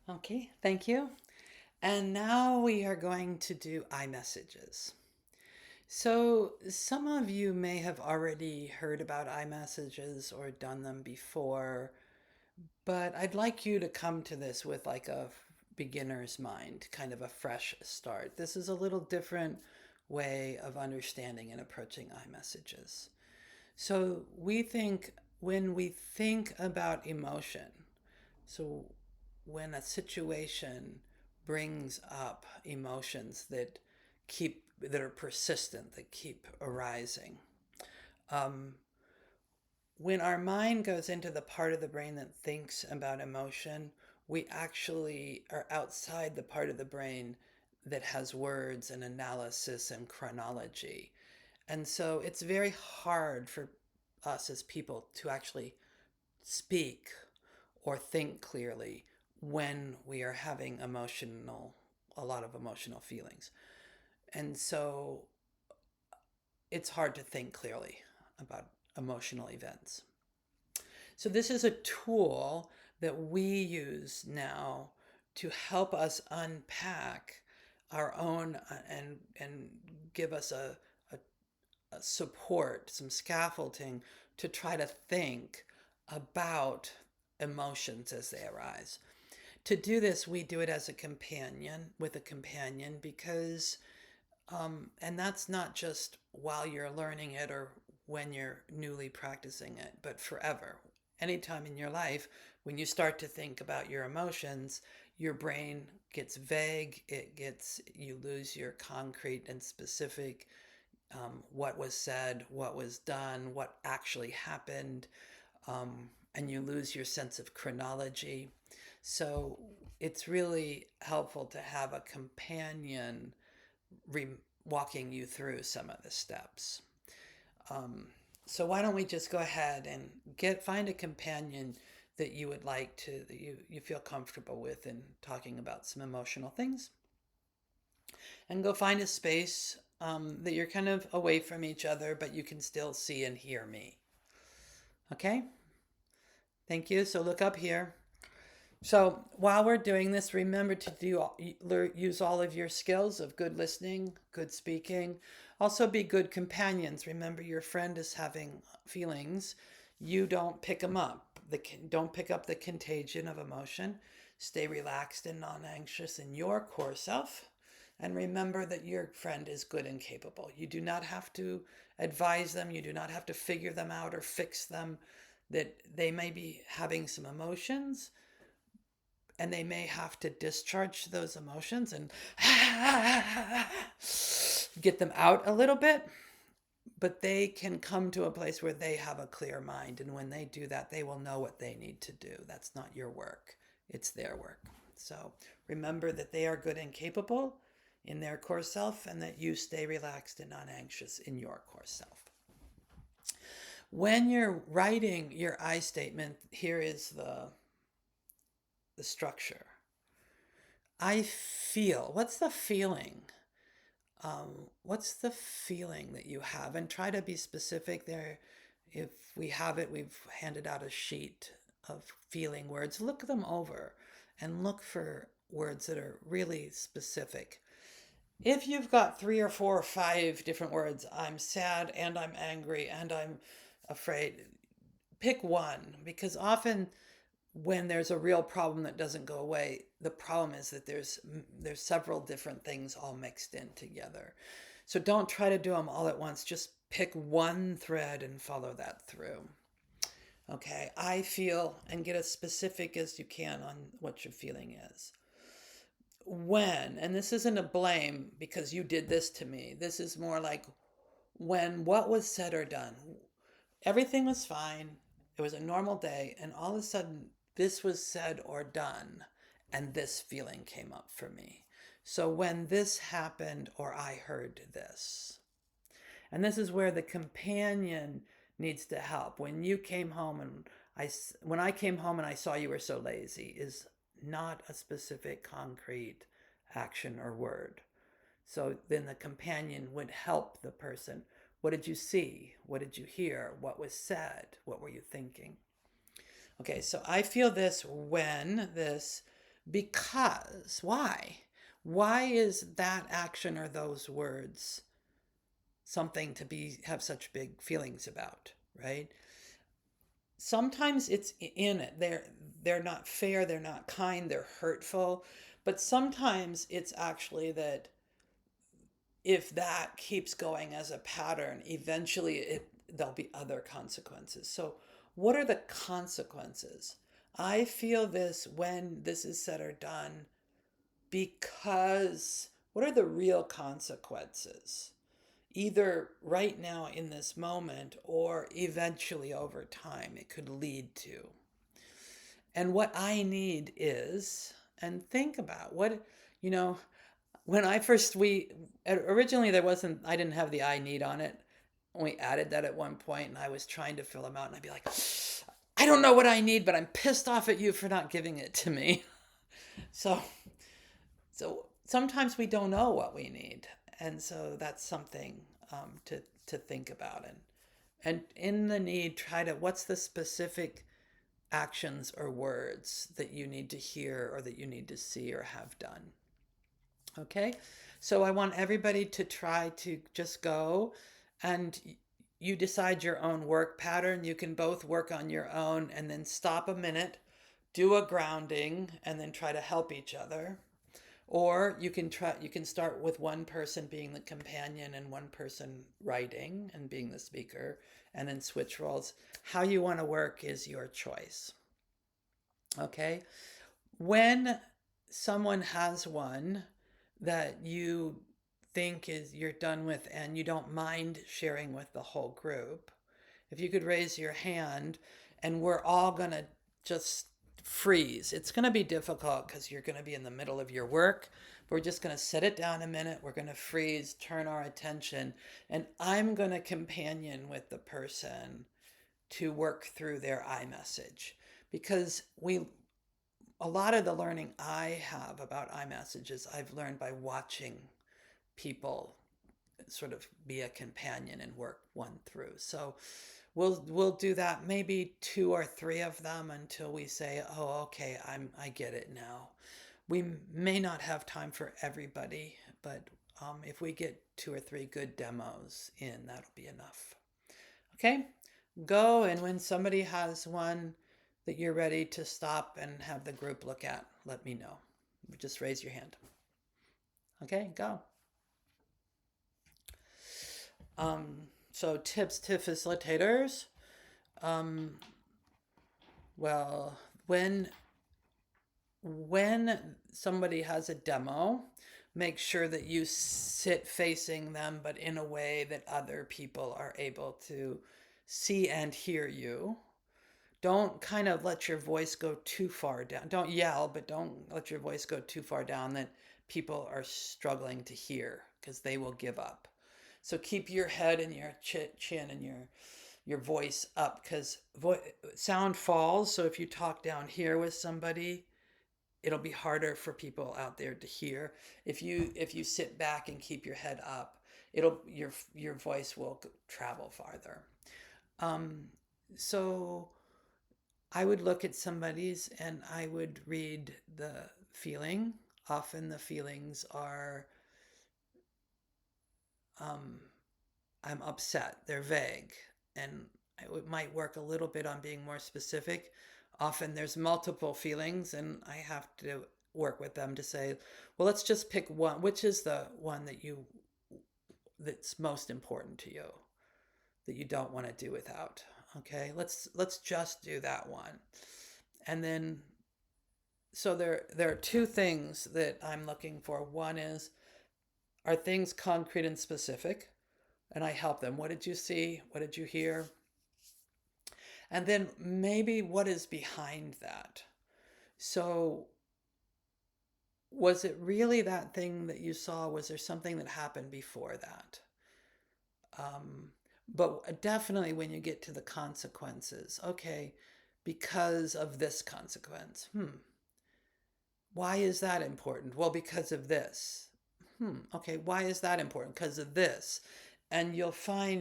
Okay, thank you. And now we are going to do iMessages. So, some of you may have already heard about iMessages or done them before, but I'd like you to come to this with like a beginner's mind, kind of a fresh start. This is a little different way of understanding and approaching iMessages. So, when we think about emotion, so when a situation brings up emotions that are persistent, that keep arising, um, when our mind goes into the part of the brain that thinks about emotion, we actually are outside the part of the brain that has words and analysis and chronology. And so it's very hard for us as people to actually speak or think clearly when we are having a lot of emotional feelings. And so it's hard to think clearly about emotional events. So this is a tool that we use now to help us unpack our own and give us a support, some scaffolding to try to think about emotions as they arise. To do this, we do it as a companion, with a companion, because, and that's not just while you're learning it or when you're newly practicing it, but forever. Anytime in your life, when you start to think about your emotions, your brain gets vague, you lose your concrete and specific, what was said, what was done, what actually happened, and you lose your sense of chronology. So it's really helpful to have a companion re- walking you through some of the steps. Um, so why don't we just go ahead and find a companion that you would like to that you feel comfortable with in talking about some emotional things, and go find a space that you're kind of away from each other, but you can still see and hear me. Okay, thank you. So look up here. So while we're doing this, remember to use all of your skills of good listening, good speaking. Also be good companions. Remember your friend is having feelings. You don't pick them up. Don't pick up the contagion of emotion. Stay relaxed and non-anxious in your core self. And remember that your friend is good and capable. You do not have to advise them. You do not have to figure them out or fix them. That they may be having some emotions and they may have to discharge those emotions and get them out a little bit, but they can come to a place where they have a clear mind, and when they do that they will know what they need to do. That's not your work, it's their work. So remember that they are good and capable in their core self, and that you stay relaxed and not anxious in your core self. When you're writing your I statement, here is the structure. I feel. What's the feeling? What's the feeling that you have? And try to be specific there. If we have it, we've handed out a sheet of feeling words. Look them over and look for words that are really specific. If you've got 3 or 4 or 5 different words, I'm sad and I'm angry and I'm afraid, pick one, because often when there's a real problem that doesn't go away, the problem is that there's several different things all mixed in together. So don't try to do them all at once. Just pick one thread and follow that through. Okay, I feel, and get as specific as you can on what your feeling is. When, and this isn't a blame because you did this to me. This is more like when what was said or done. Everything was fine. It was a normal day, and all of a sudden, this was said or done, and this feeling came up for me. So when this happened, or I heard this, and this is where the companion needs to help. When you came home and when I came home and I saw you were so lazy, is not a specific concrete action or word. So then the companion would help the person. What did you see? What did you hear? What was said? What were you thinking? Okay, so I feel this when this, Because why? Why is that action or those words something to be have such big feelings about, right? Sometimes it's in it. They're not fair, they're not kind, they're hurtful, but sometimes it's actually that if that keeps going as a pattern, eventually there'll be other consequences. So, what are the consequences? I feel this when this is said or done because what are the real consequences? Either right now in this moment or eventually over time it could lead to. And what I need is, and think about what, you know, when I first, originally there wasn't, I didn't have the I need on it. We added that at one point and I was trying to fill them out and I'd be like, I don't know what I need, but I'm pissed off at you for not giving it to me. So, so sometimes we don't know what we need. And so that's something to think about. And in the need, try to, what's the specific actions or words that you need to hear or that you need to see or have done? Okay, so I want everybody to try to just go and you decide your own work pattern. You can both work on your own and then stop a minute, do a grounding, and then try to help each other. Or you can start with one person being the companion and one person writing and being the speaker and then switch roles. How you want to work is your choice. Okay? When someone has one that you think is you're done with and you don't mind sharing with the whole group, if you could raise your hand and we're all going to just freeze. It's going to be difficult because you're going to be in the middle of your work. We're just going to set it down a minute. We're going to freeze, turn our attention, and I'm going to companion with the person to work through their iMessage because a lot of the learning I have about iMessages I've learned by watching people sort of be a companion and work one through. So we'll do that maybe two or three of them until we say, oh, okay, I get it now. We may not have time for everybody, but if we get two or three good demos in, that'll be enough. Okay, go, and when somebody has one that you're ready to stop and have the group look at, let me know. Just raise your hand. Okay, go. So tips to facilitators. Um, well, when somebody has a demo, make sure that you sit facing them, but in a way that other people are able to see and hear you. Don't kind of let your voice go too far down. Don't yell, but don't let your voice go too far down that people are struggling to hear because they will give up. So keep your head and your chin and your voice up because sound falls. So if you talk down here with somebody, it'll be harder for people out there to hear. If you sit back and keep your head up, your voice will travel farther. So I would look at somebody's and I would read the feeling. Often the feelings are um, I'm upset. They're vague. And it might work a little bit on being more specific. Often there's multiple feelings, and I have to work with them to say, well, let's just pick one. Which is the one that's most important to you, that you don't want to do without? Okay, let's just do that one. And then so there are two things that I'm looking for. One is, are things concrete and specific? And I help them. What did you see? What did you hear? And then maybe what is behind that? So, was it really that thing that you saw? Was there something that happened before that? Um, but definitely when you get to the consequences, okay, because of this consequence. Why is that important? Well, because of this. Okay, why is that important? Because of this. And you'll find